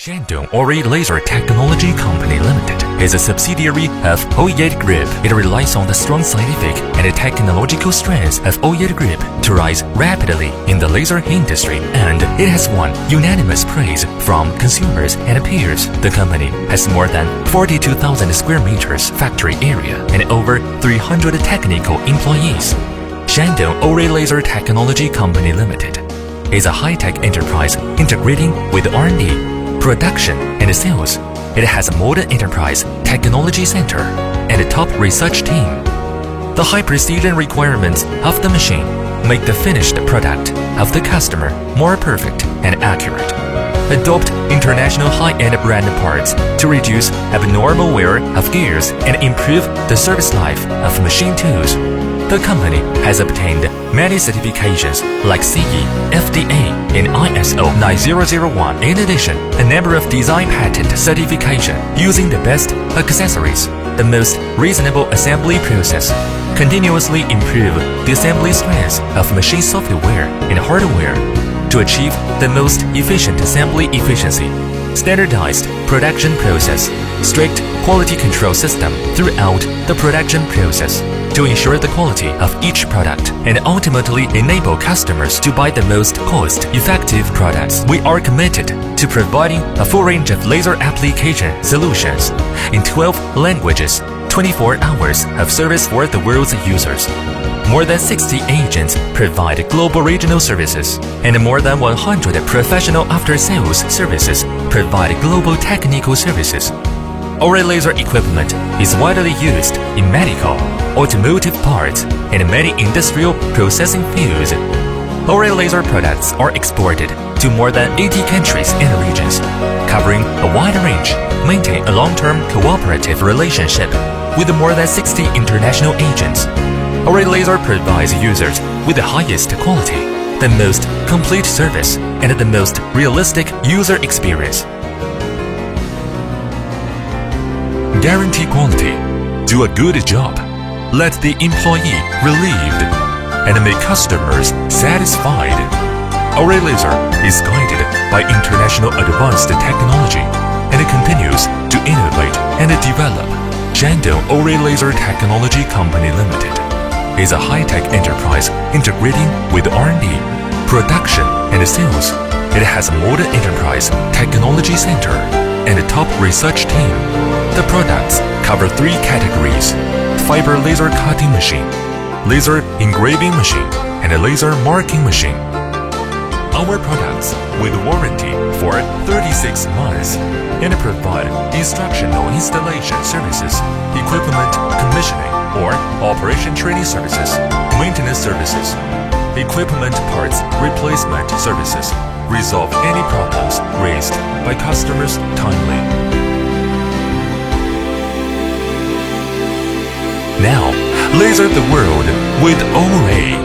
Shandong Oree Laser Technology Company Limited is a subsidiary of Oree Group. It relies on the strong scientific and technological strengths of Oree Group to rise rapidly in the laser industry, and it has won unanimous praise from consumers and peers. The company has more than 42,000 square meters factory area and over 300 technical employees. Shandong Oree Laser Technology Company Limited is a high-tech enterprise integrating with R&D, production and sales. It has a modern enterprise technology center and a top research team. The high precision requirements of the machine make the finished product of the customer more perfect and accurate. Adopt international high-end brand parts to reduce abnormal wear of gears and improve the service life of machine tools. The company has obtained many certifications like CE, FDA, and ISO 9001. In addition, a number of design patent certification using the best accessories, the most reasonable assembly process, continuously improve the assembly strength of machine software and hardware to achieve the most efficient assembly efficiency, standardized production process, strict quality control system throughout the production process to ensure the quality of each product and ultimately enable customers to buy the most cost-effective products. We are committed to providing a full range of laser application solutions in 12 languages, 24 hours of service for the world's users. More than 60 agents provide global regional services, and more than 100 professional after-sales services provide global technical services. Oree laser equipment is widely used in medical, automotive parts, and many industrial processing fields. Oree laser products are exported to more than 80 countries and regions, covering a wide range. Maintain a long-term cooperative relationship with more than 60 international agents. Oree laser provides users with the highest quality, the most complete service, and the most realistic user experience. Guarantee quality. Do a good job. Let the employee relieved and make customers satisfied. Oree laser is guided by international advanced technology and continues to innovate and develop. Shandong Oree Laser Technology Company Limited is a high-tech enterprise integrating with R&D, production and sales. It has a modern enterprise technology center and a top research team. The products cover 3 categories: fiber laser cutting machine, laser engraving machine, and a laser marking machine. Our products with warranty for 36 months and provide instructional installation services, equipment commissioning or operation training services, maintenance services, equipment parts replacement services, resolve any problems raised by customers timely. Now, laser the world with Oree.